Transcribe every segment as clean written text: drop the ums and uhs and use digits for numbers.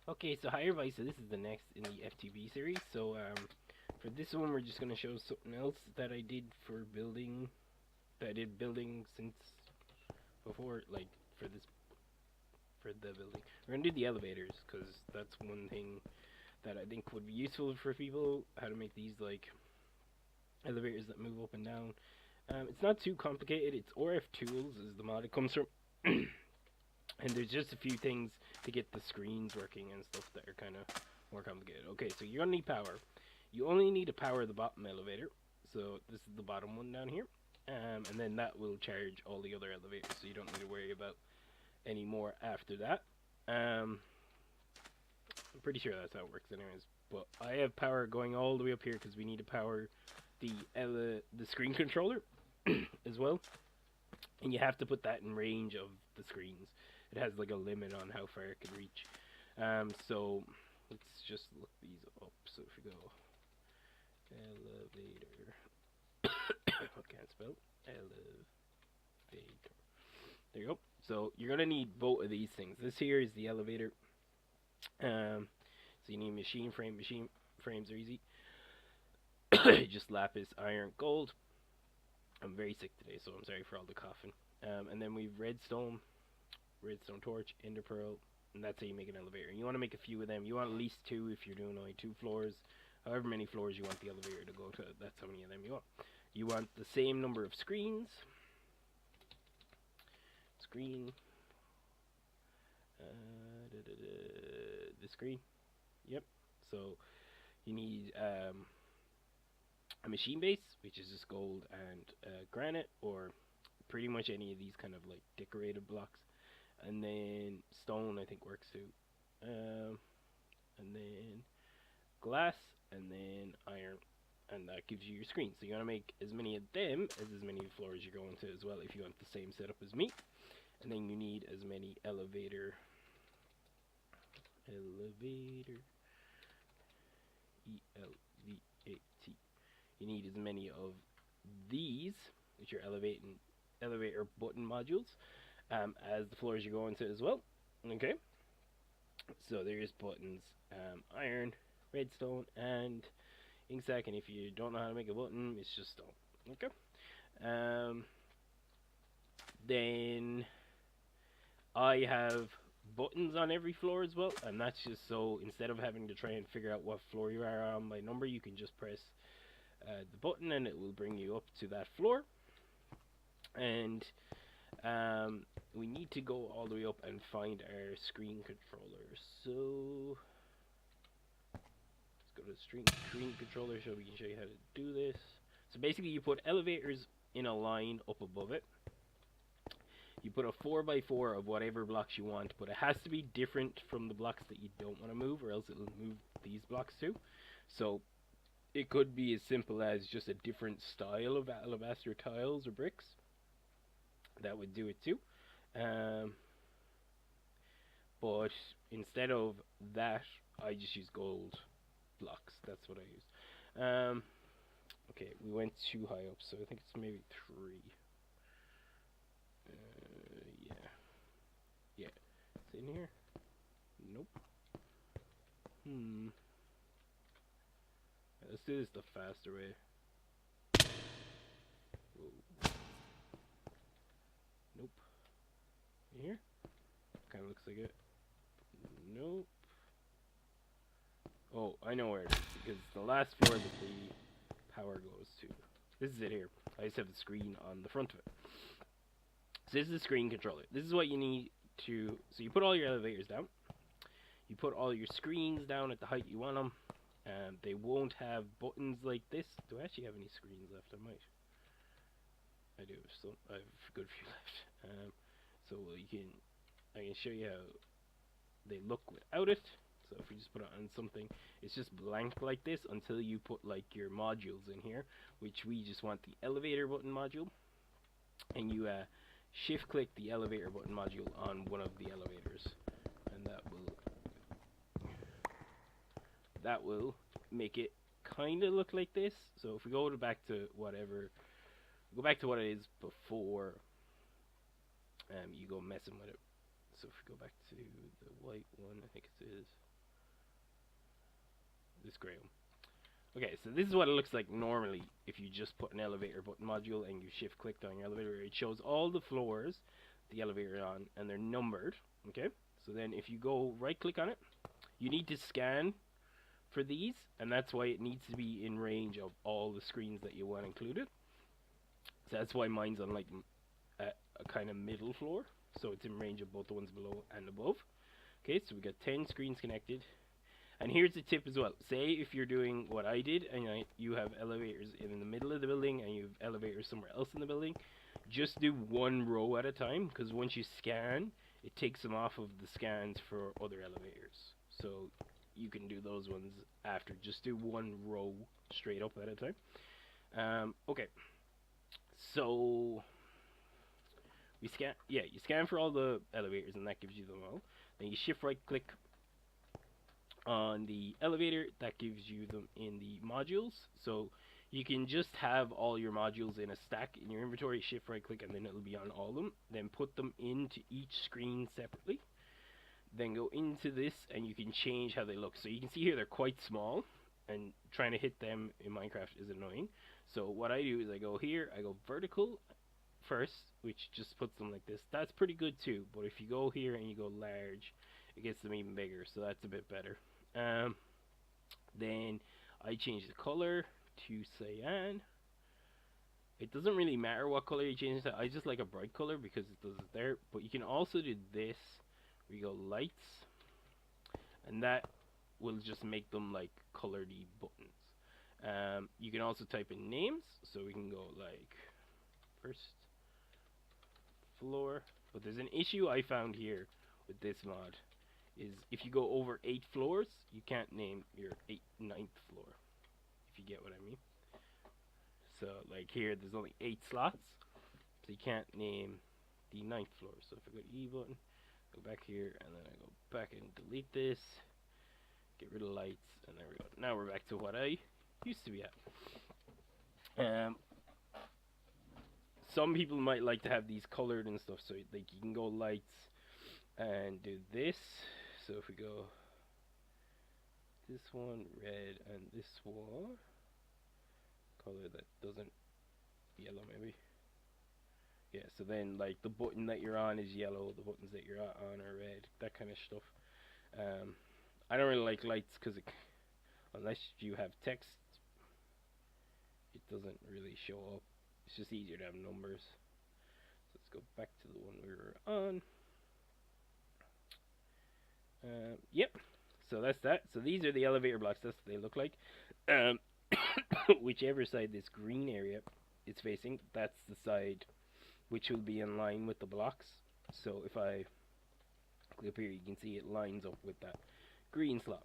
Okay, so hi everybody, so this is the next in the FTB series. So for this one we're just gonna show something else that I did for building, that I did building since before, like for the building. We're gonna do the elevators, because that's one thing that I think would be useful for people, how to make these like elevators that move up and down. It's not too complicated, it's RF Tools is the mod it comes from. And there's just a few things to get the screens working and stuff that are kind of more complicated. Okay, so you're gonna need power. You only need to power the bottom elevator. So this is the bottom one down here. And then that will charge all the other elevators, so you don't need to worry about any more after that. I'm pretty sure that's how it works anyways. But I have power going all the way up here because we need to power the screen controller as well. And you have to put that in range of the screens. It has like a limit on how far it can reach. So let's just look these up. So if we go elevator, I can't spell elevator. There you go. So you're gonna need both of these things. This here is the elevator. So you need machine frame. Machine frames are easy. Just lapis, iron, gold. I'm very sick today, so I'm sorry for all the coughing. And then we've redstone torch, ender pearl, and that's how you make an elevator. And you want to make a few of them. You want at least two if you're doing only 2 floors. However many floors you want the elevator to go to, that's how many of them you want. You want the same number of screens. Screen. The screen. Yep. So you need a machine base, which is just gold and granite, or pretty much any of these kind of like decorated blocks. And then stone, I think, works too. And then glass, and then iron, and that gives you your screen. So you want to make as many of them as many floors you're going to as well, if you want the same setup as me. And then you need as many elevator, E-L-V-A-T. You need as many of these, which are elevator button modules, as the floors you're going to as well. Okay, so there's buttons, iron, redstone, and ink sac. And if you don't know how to make a button, it's just stone. Okay. Then I have buttons on every floor as well, and that's just so instead of having to try and figure out what floor you are on by number, you can just press the button and it will bring you up to that floor. And we need to go all the way up and find our screen controller. So let's go to the screen controller so we can show you how to do this. So basically you put elevators in a line up above it. You put a 4x4 of whatever blocks you want, but it has to be different from the blocks that you don't want to move, or else it will move these blocks too. So it could be as simple as just a different style of alabaster tiles or bricks. That would do it too. But instead of that, I just use gold blocks. That's what I use. Okay, we went too high up, so I think it's maybe 3. Yeah. It's in here? Nope. Let's do this the faster way. Whoa. Nope. In here? Kinda looks like it. Nope. Oh, I know where it is, because the last floor that the power goes to. This is it here. I just have the screen on the front of it. So this is the screen controller. This is what you need to... So you put all your elevators down. You put all your screens down at the height you want them. They won't have buttons like this. Do I actually have any screens left? I might. I do. So I have a good few left. So I can show you how they look without it. So if we just put it on something, it's just blank like this until you put like your modules in here, which we just want the elevator button module, and you shift click the elevator button module on one of the elevators, and that will make it kind of look like this. So if we go back to what it is before you go messing with it. So if we go back to the white one, I think it is. this grey one. Okay, so this is what it looks like normally if you just put an elevator button module and you shift clicked on your elevator. It shows all the floors the elevator on, and they're numbered. Okay, so then if you go right click on it, you need to scan for these, and that's why it needs to be in range of all the screens that you want included. So that's why mine's on like a kind of middle floor, so it's in range of both the ones below and above. Okay, so we got 10 screens connected. And here's a tip as well. Say if you're doing what I did, and you have elevators in the middle of the building, and you have elevators somewhere else in the building, just do one row at a time, because once you scan, it takes them off of the scans for other elevators. So you can do those ones after. Just do one row straight up at a time. Okay. So we scan. Yeah, you scan for all the elevators, and that gives you them all. Then you shift right click on the elevator, that gives you them in the modules. So you can just have all your modules in a stack in your inventory, shift right click, and then it'll be on all of them. Then put them into each screen separately. Then go into this, and you can change how they look. So you can see here they're quite small, and trying to hit them in Minecraft is annoying. So what I do is I go here, I go vertical first, which just puts them like this. That's pretty good too, but if you go here and you go large, it gets them even bigger, so that's a bit better. Then I change the color to cyan. It doesn't really matter what color you change it to. I just like a bright color because it does it there. But you can also do this, where you go lights, and that will just make them like colored-y buttons. You can also type in names, so we can go like first floor. But there's an issue I found here with this mod, is if you go over 8 floors, you can't name your 9th floor, if you get what I mean. So like here, there's only 8 slots, so you can't name the 9th floor. So if I go to E button, go back here, and then I go back and delete this, get rid of lights, and there we go. Now we're back to what I used to be at. Some people might like to have these colored and stuff, so like you can go lights and do this. So if we go this one red and this one color that doesn't yellow, maybe. Yeah, so then like the button that you're on is yellow, the buttons that you're on are red, that kind of stuff. I don't really like lights because unless you have text, it doesn't really show up. It's just easier to have numbers. So let's go back to the one we were on. Yep, so that's that. So these are the elevator blocks. That's what they look like. Whichever side this green area is facing, that's the side which will be in line with the blocks. So if I click up here, you can see it lines up with that green slot.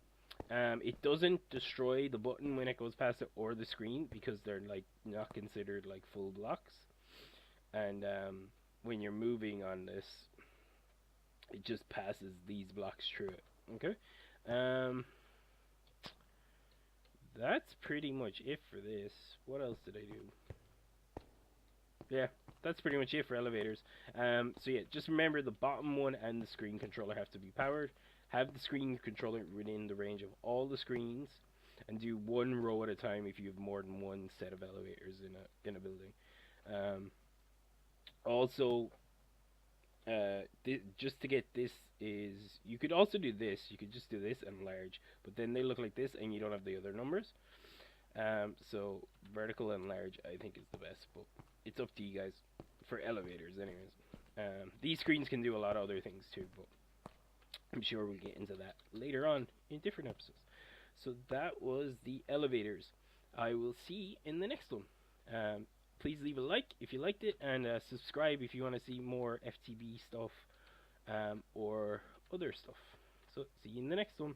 It doesn't destroy the button when it goes past it or the screen, because they're like not considered like full blocks. And when you're moving on this, it just passes these blocks through it. Okay. That's pretty much it for this. What else did I do? Yeah, that's pretty much it for elevators. So yeah, just remember the bottom one and the screen controller have to be powered. Have the screen controller within the range of all the screens, and do one row at a time if you have more than one set of elevators in a building. Also, just to get this is, you could also do this. You could just do this and large, but then they look like this and you don't have the other numbers. So vertical and large I think is the best, but it's up to you guys for elevators anyways. These screens can do a lot of other things too, but I'm sure we'll get into that later on in different episodes. So that was the elevators. I will see you in the next one. Please leave a like if you liked it, and subscribe if you want to see more FTB stuff or other stuff. So see you in the next one.